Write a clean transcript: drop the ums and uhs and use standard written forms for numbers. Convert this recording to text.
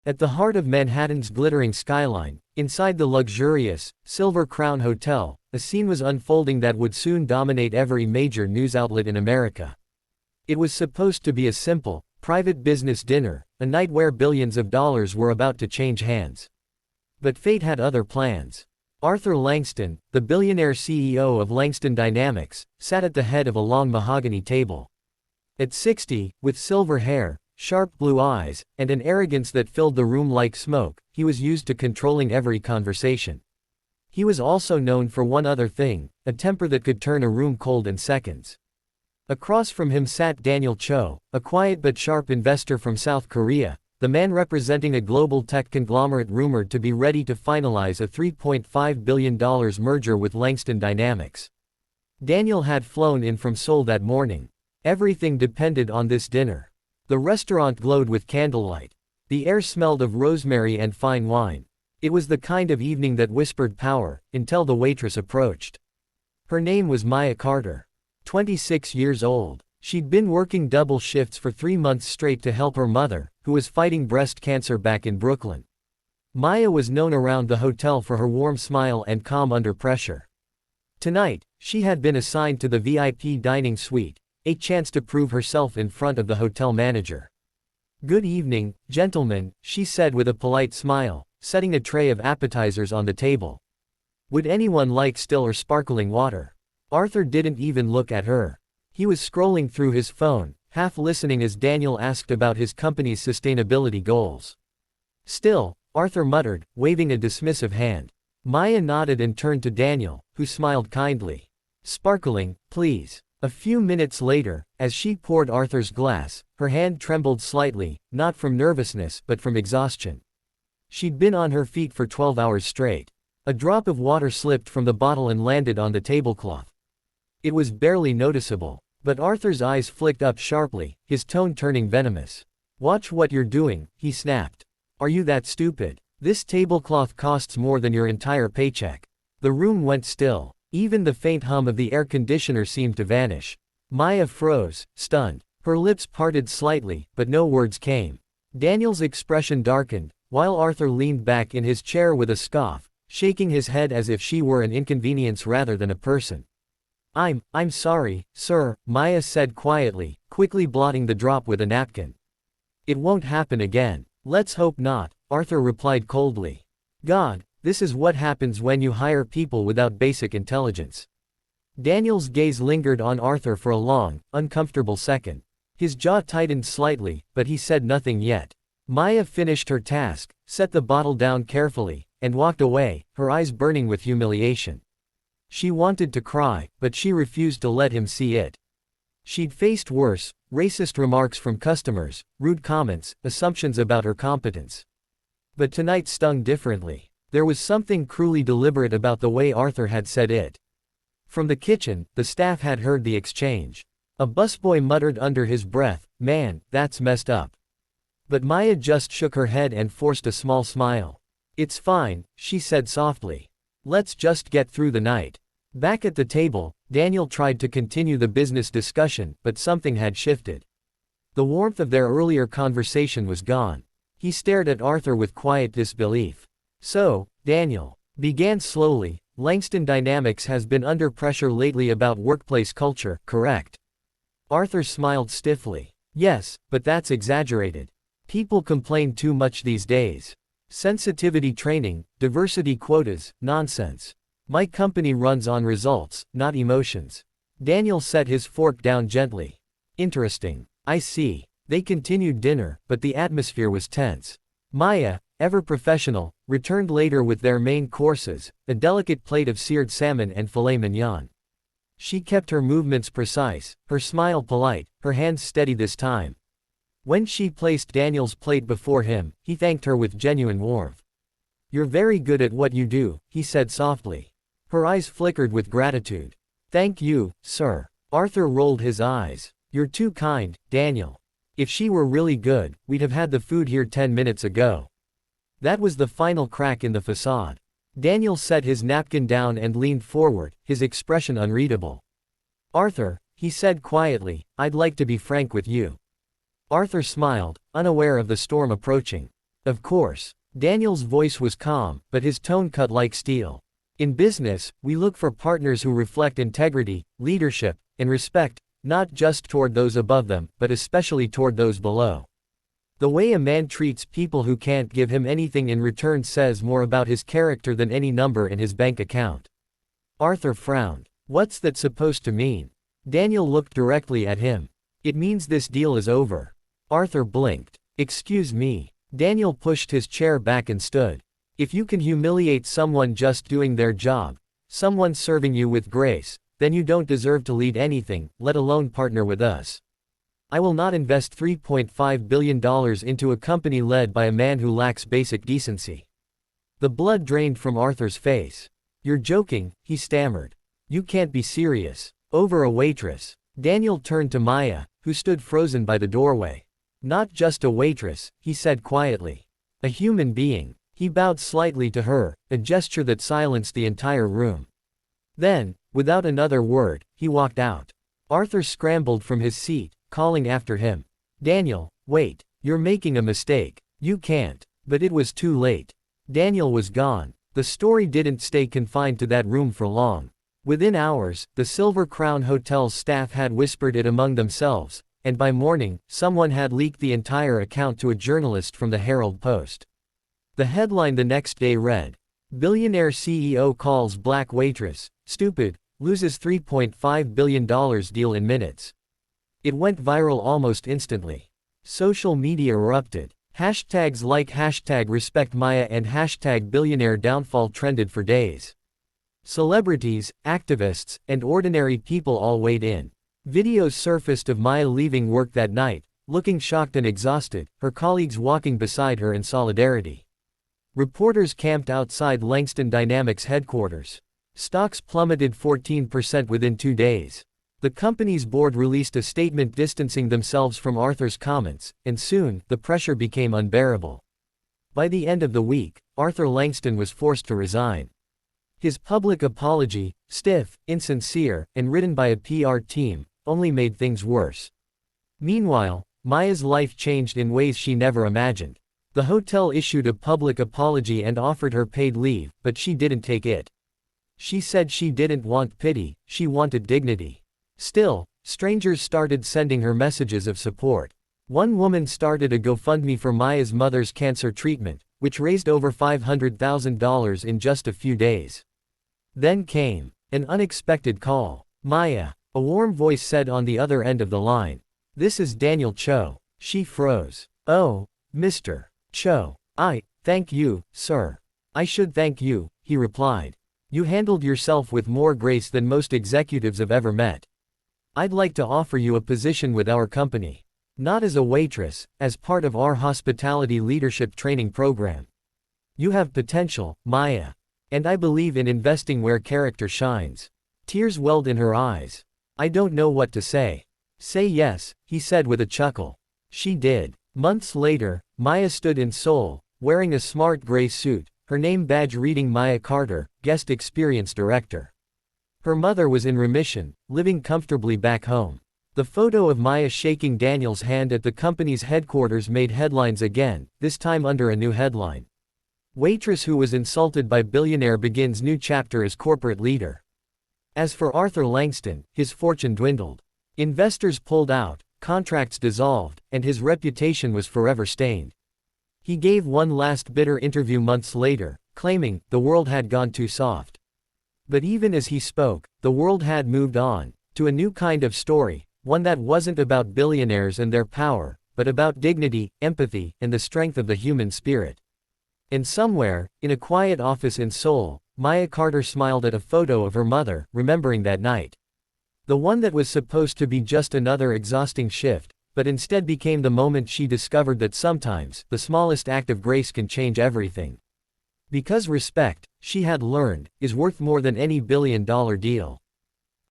At the heart of Manhattan's glittering skyline, inside the luxurious, Silver Crown Hotel, a scene was unfolding that would soon dominate every major news outlet in America. It was supposed to be a simple, private business dinner, a night where billions of dollars were about to change hands. But fate had other plans. Arthur Langston, the billionaire CEO of Langston Dynamics, sat at the head of a long mahogany table. At 60, with silver hair, sharp blue eyes, and an arrogance that filled the room like smoke, he was used to controlling every conversation. He was also known for one other thing, a temper that could turn a room cold in seconds. Across from him sat Daniel Cho, a quiet but sharp investor from South Korea, the man representing a global tech conglomerate rumored to be ready to finalize a $3.5 billion merger with Langston Dynamics. Daniel had flown in from Seoul that morning. Everything depended on this dinner. The restaurant glowed with candlelight. The air smelled of rosemary and fine wine. It was the kind of evening that whispered power, until the waitress approached. Her name was Maya Carter. 26 years old. She'd been working double shifts for 3 months straight to help her mother, who was fighting breast cancer back in Brooklyn. Maya was known around the hotel for her warm smile and calm under pressure. Tonight, she had been assigned to the VIP dining suite, a chance to prove herself in front of the hotel manager. "Good evening, gentlemen," she said with a polite smile, setting a tray of appetizers on the table. "Would anyone like still or sparkling water?" Arthur didn't even look at her. He was scrolling through his phone, half listening as Daniel asked about his company's sustainability goals. "Still," Arthur muttered, waving a dismissive hand. Maya nodded and turned to Daniel, who smiled kindly. "Sparkling, please." A few minutes later, as she poured Arthur's glass, her hand trembled slightly, not from nervousness but from exhaustion. She'd been on her feet for 12 hours straight. A drop of water slipped from the bottle and landed on the tablecloth. It was barely noticeable, but Arthur's eyes flicked up sharply, his tone turning venomous. "Watch what you're doing," he snapped. "Are you that stupid? This tablecloth costs more than your entire paycheck." The room went still. Even the faint hum of the air conditioner seemed to vanish. Maya froze, stunned. Her lips parted slightly, but no words came. Daniel's expression darkened, while Arthur leaned back in his chair with a scoff, shaking his head as if she were an inconvenience rather than a person. I'm sorry, sir," Maya said quietly, quickly blotting the drop with a napkin. "It won't happen again." "Let's hope not," Arthur replied coldly. "God, this is what happens when you hire people without basic intelligence." Daniel's gaze lingered on Arthur for a long, uncomfortable second. His jaw tightened slightly, but he said nothing yet. Maya finished her task, set the bottle down carefully, and walked away, her eyes burning with humiliation. She wanted to cry, but she refused to let him see it. She'd faced worse, racist remarks from customers, rude comments, assumptions about her competence. But tonight stung differently. There was something cruelly deliberate about the way Arthur had said it. From the kitchen, the staff had heard the exchange. A busboy muttered under his breath, "Man, that's messed up." But Maya just shook her head and forced a small smile. "It's fine," she said softly. "Let's just get through the night." Back at the table, Daniel tried to continue the business discussion, but something had shifted. The warmth of their earlier conversation was gone. He stared at Arthur with quiet disbelief. "So, Daniel," began slowly, "Langston Dynamics has been under pressure lately about workplace culture, correct?" Arthur smiled stiffly. "Yes, but that's exaggerated. People complain too much these days. Sensitivity training, diversity quotas, nonsense. My company runs on results, not emotions." Daniel set his fork down gently. "Interesting. I see." They continued dinner, but the atmosphere was tense. Maya, ever professional, returned later with their main courses, a delicate plate of seared salmon and filet mignon. She kept her movements precise, her smile polite, her hands steady this time. When she placed Daniel's plate before him, he thanked her with genuine warmth. "You're very good at what you do," he said softly. Her eyes flickered with gratitude. "Thank you, sir." Arthur rolled his eyes. "You're too kind, Daniel. If she were really good, we'd have had the food here 10 minutes ago." That was the final crack in the facade. Daniel set his napkin down and leaned forward, his expression unreadable. "Arthur," he said quietly, "I'd like to be frank with you." Arthur smiled, unaware of the storm approaching. Of course. Daniel's voice was calm, but his tone cut like steel. In business, we look for partners who reflect integrity, leadership, and respect, not just toward those above them, but especially toward those below. The way a man treats people who can't give him anything in return says more about his character than any number in his bank account. Arthur frowned. What's that supposed to mean? Daniel looked directly at him. It means this deal is over. Arthur blinked. Excuse me. Daniel pushed his chair back and stood. If you can humiliate someone just doing their job, someone serving you with grace, then you don't deserve to lead anything, let alone partner with us. I will not invest $3.5 billion into a company led by a man who lacks basic decency. The blood drained from Arthur's face. You're joking, he stammered. You can't be serious. Over a waitress. Daniel turned to Maya, who stood frozen by the doorway. Not just a waitress, he said quietly. A human being. He bowed slightly to her, a gesture that silenced the entire room. Then, without another word, he walked out. Arthur scrambled from his seat, calling after him. Daniel, wait, you're making a mistake. You can't. But it was too late. Daniel was gone. The story didn't stay confined to that room for long. Within hours, the Silver Crown Hotel's staff had whispered it among themselves, and by morning, someone had leaked the entire account to a journalist from the Herald Post. The headline the next day read, "Billionaire CEO calls black waitress stupid, loses $3.5 billion deal in minutes." It went viral almost instantly. Social media erupted. Hashtags like #RespectMaya and #billionaire downfall trended for days. Celebrities, activists, and ordinary people all weighed in. Videos surfaced of Maya leaving work that night, looking shocked and exhausted, her colleagues walking beside her in solidarity. Reporters camped outside Langston Dynamics headquarters. Stocks plummeted 14% within 2 days. The company's board released a statement distancing themselves from Arthur's comments, and soon, the pressure became unbearable. By the end of the week, Arthur Langston was forced to resign. His public apology, stiff, insincere, and written by a PR team, only made things worse. Meanwhile, Maya's life changed in ways she never imagined. The hotel issued a public apology and offered her paid leave, but she didn't take it. She said she didn't want pity, she wanted dignity. Still, strangers started sending her messages of support. One woman started a GoFundMe for Maya's mother's cancer treatment, which raised over $500,000 in just a few days. Then came an unexpected call. Maya, a warm voice said on the other end of the line. This is Daniel Cho. She froze. Oh, Mr. Cho. Thank you, sir. I should thank you, he replied. You handled yourself with more grace than most executives I've ever met. I'd like to offer you a position with our company. Not as a waitress, as part of our hospitality leadership training program. You have potential, Maya. And I believe in investing where character shines. Tears welled in her eyes. I don't know what to say. Say yes, he said with a chuckle. She did. Months later, Maya stood in Seoul, wearing a smart gray suit, her name badge reading Maya Carter, Guest Experience Director. Her mother was in remission, living comfortably back home. The photo of Maya shaking Daniel's hand at the company's headquarters made headlines again, this time under a new headline. Waitress who was insulted by billionaire begins new chapter as corporate leader. As for Arthur Langston, his fortune dwindled. Investors pulled out, contracts dissolved, and his reputation was forever stained. He gave one last bitter interview months later, claiming the world had gone too soft. But even as he spoke, the world had moved on, to a new kind of story, one that wasn't about billionaires and their power, but about dignity, empathy, and the strength of the human spirit. And somewhere, in a quiet office in Seoul, Maya Carter smiled at a photo of her mother, remembering that night. The one that was supposed to be just another exhausting shift, but instead became the moment she discovered that sometimes, the smallest act of grace can change everything. Because respect, she had learned, is worth more than any billion-dollar deal.